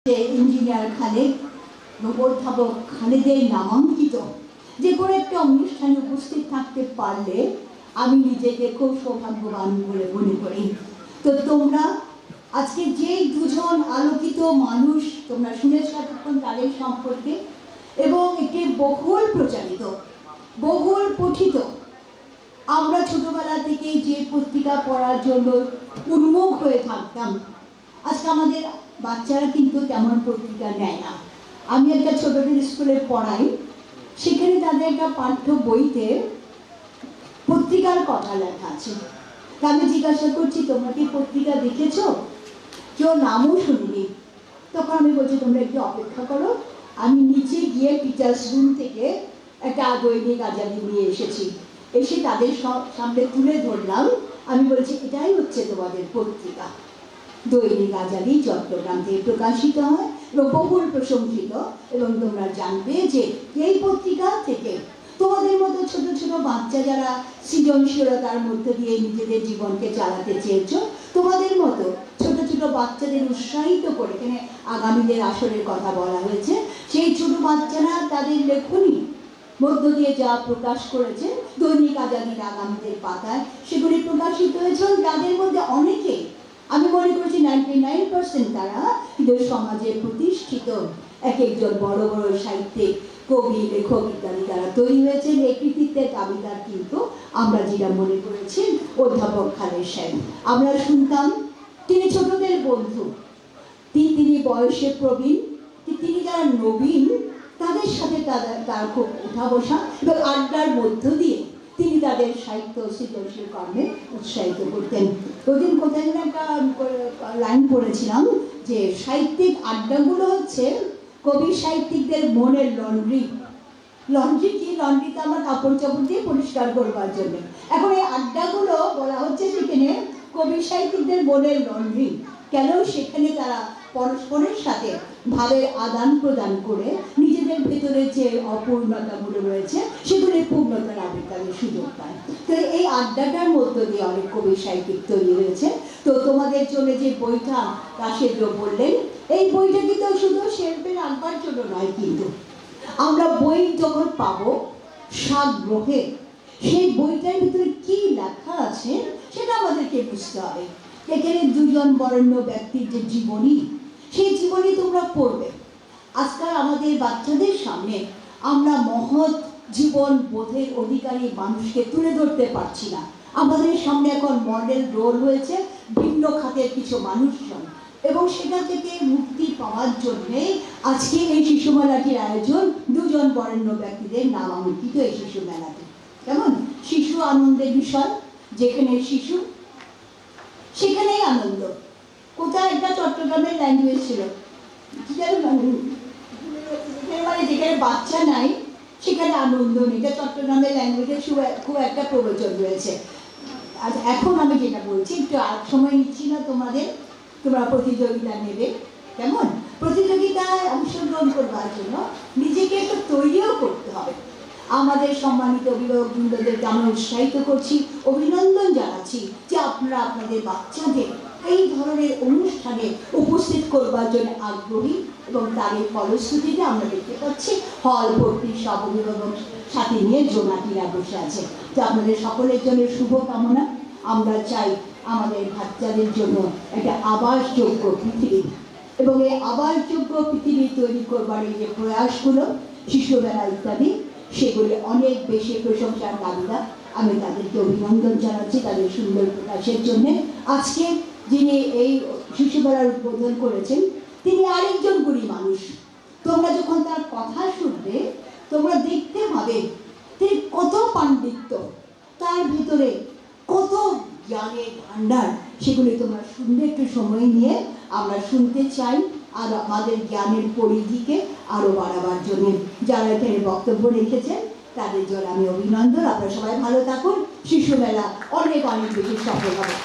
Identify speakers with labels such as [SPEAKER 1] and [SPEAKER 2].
[SPEAKER 1] Engineer Khaled এবং অধ্যাপক খালেদের নামাঙ্কিত যে কোনো একটা অনুষ্ঠানে উপস্থিত থাকতে পারলে আমি নিজেকে খুব সৌভাগ্যবান বলে মনে করি। তো তোমরা আজকে যে দুজন আলোকিত মানুষ তোমরা শুনেছ এতক্ষণ তাদের সম্পর্কে, এবং এটি বহুল প্রচারিত, বহুল পঠিত। আমরা ছোটবেলা থেকে যে পত্রিকা পড়ার জন্য উন্মুখ হয়ে থাকতাম, আজকে আমাদের বাচ্চারা কিন্তু তেমন পত্রিকা নেয় না। আমি একটা ছোটদের স্কুলে পড়াই, সেখানে তাদের একটা পাঠ্য বইতে পত্রিকার কথা লেখা আছে। তা আমি জিজ্ঞাসা করছি, তোমরা কি পত্রিকা দেখেছ? কেউ নামও শুনিনি। তখন আমি বলছি, তোমরা একটু অপেক্ষা করো, আমি নিচে গিয়ে টিচার্স রুম থেকে একটা দৈনিক আজাদি নিয়ে এসেছি। এসে তাদের সামনে তুলে ধরলাম। আমি বলছি, এটাই হচ্ছে তোমাদের পত্রিকা। দৈনিক আজাদি চট্টগ্রাম থেকে প্রকাশিত হয় এবং বহুল প্রশংসিত। এবং তোমরা জানবে যে এই পত্রিকা থেকে তোমাদের মতো ছোট ছোট বাচ্চা যারা সৃজনশীলতার মধ্যে দিয়ে নিজেদের জীবনকে চালাতে চেয়েছ, তোমাদের মতো ছোট ছোট বাচ্চাদের উৎসাহিত করে, এখানে আগামীদের আসরের কথা বলা হয়েছে, সেই ছোট বাচ্চারা তাদের লেখনী মধ্য দিয়ে যা প্রকাশ করেছে দৈনিক আজাদির আগামীদের পাতায়, সেগুলি প্রকাশিত হয়েছে। তাদের মধ্যে অনেকে, আমি মনে করছি 99% তারা কিন্তু সমাজে প্রতিষ্ঠিত এক একজন বড় বড় সাহিত্যিক, কবি, লেখক ইত্যাদি তারা তৈরি হয়েছেন। এই কৃতিত্বের দাবিদার কিন্তু আমরা যেটা মনে করেছি অধ্যাপক খালেদ সাহেব। আমরা শুনতাম তিনি ছোটদের বন্ধু, তিনি বয়সে প্রবীণ, তিনি যারা নবীন তাদের সাথে তার খুব উঠা বসা এবং আড্ডার মধ্য দিয়ে তিনি তাদের সাহিত্য সৃজনশীল কর্মে উৎসাহিত করতেন। ওদিন কোথায় যেন একটা লাইন পড়েছিলাম যে সাহিত্যিক আড্ডাগুলো হচ্ছে কবি সাহিত্যিকদের মনের লন্ড্রি। লন্ড্রি কি? লন্ড্রিতে আমার কাপড় চাপড় দিয়ে পরিষ্কার করবার জন্য। এখন এই আড্ডাগুলো বলা হচ্ছে সেখানে কবি সাহিত্যিকদের মনের লন্ড্রি। কেন? সেখানে তারা পরস্পরের সাথে ভাবের আদান প্রদান করে নিজেদের ভেতরে যে অপূর্ণতাগুলো রয়েছে সেগুলি পূর্ণতার আবির্ভাবের সুযোগ পায়। তো এই আড্ডাটার মধ্য দিয়ে অনেক কবি সাহিত্যিক তৈরি হয়েছে। তো তোমাদের জন্য যে বইটা রাশেদ বললেন, এই বইটা কিন্তু শুধু শেলফে রাখবার জন্য নয়, কিন্তু আমরা বই যখন পাবো সাগ্রহে, সেই বইটার ভিতরে কি লেখা আছে সেটা আমাদেরকে বুঝতে হবে। এখানে দুজন বরেণ্য ব্যক্তির যে জীবনী, সেই জীবনী তোমরা পড়বে। আজকাল আমাদের বাচ্চাদের সামনে আমরা মহৎ জীবন বোধের অধিকারী মানুষকে তুলে ধরতে পারছি না। আমাদের সামনে এখন মডেল রোল হয়েছে ভিন্ন খাতের কিছু মানুষজন, এবং সেটা থেকে মুক্তি পাওয়ার জন্যে আজকে এই শিশু মেলাটির আয়োজন। দুজন বরেণ্য ব্যক্তিদের নামাঙ্কিত এই শিশু মেলাটি। কেমন শিশু আনন্দের বিষয়, যেখানে শিশু সেখানেই আনন্দ। কোথায় একটা চট্টগ্রামের ল্যাঙ্গুয়েজ ছিল, মানে যেখানে বাচ্চা নাই সেখানে আনন্দ নেই। এটা চট্টগ্রামের ল্যাঙ্গুয়েজের খুব একটা প্রবচন রয়েছে। আর এখন আমি যেটা বলছি, একটু আর সময় নিচ্ছি না তোমাদের, তোমরা প্রতিযোগিতা নেবে। কেমন প্রতিযোগিতায় অংশগ্রহণ করবার জন্য নিজেকে একটু তৈরিও করতে হবে। আমাদের সম্মানিত অভিভাবকবৃন্দদেরকে আমরা উৎসাহিত করছি, অভিনন্দন জানাচ্ছি যে আপনারা আপনাদের বাচ্চাদের এই ধরনের অনুষ্ঠানে উপস্থিত করবার জন্য আগ্রহী, এবং তারই ফলশ্রুতিতে আমরা দেখতে পাচ্ছি হল ভর্তি সব অভিভাবক সাথে নিয়ে জোনাকিরা বসে আছে। তো আপনাদের সকলের জন্য শুভকামনা। আমরা চাই আমাদের বাচ্চাদের জন্য একটা আবাসযোগ্য পৃথিবী, এবং এই আবাসযোগ্য পৃথিবী তৈরি করবার এই যে প্রয়াসগুলো, শিশুমেলা ইত্যাদি, সেগুলি অনেক বেশি প্রশংসার দাবিদার। আমি তাদেরকে অভিনন্দন জানাচ্ছি তাদের সুন্দর প্রকাশের জন্যে। আজকে যিনি এই শিশুমেলার উদ্বোধন করেছেন তিনি আরেকজন গুণী মানুষ। তোমরা যখন তার কথা শুনবে তোমরা দেখতে পাবে তিনি কত পাণ্ডিত্য, তার ভিতরে কত জ্ঞানের ভাণ্ডার, সেগুলি তোমরা শুনবে। একটু সময় নিয়ে আমরা শুনতে চাই, আর আমাদের জ্ঞানের পরিধিকে আরও বাড়াবার জন্য যারা এখানে বক্তব্য রেখেছেন তাদের জন্য আমি অভিনন্দন। আপনারা সবাই ভালো থাকুন, শিশু মেলা অনেক অনেক বেশি সফল হবে।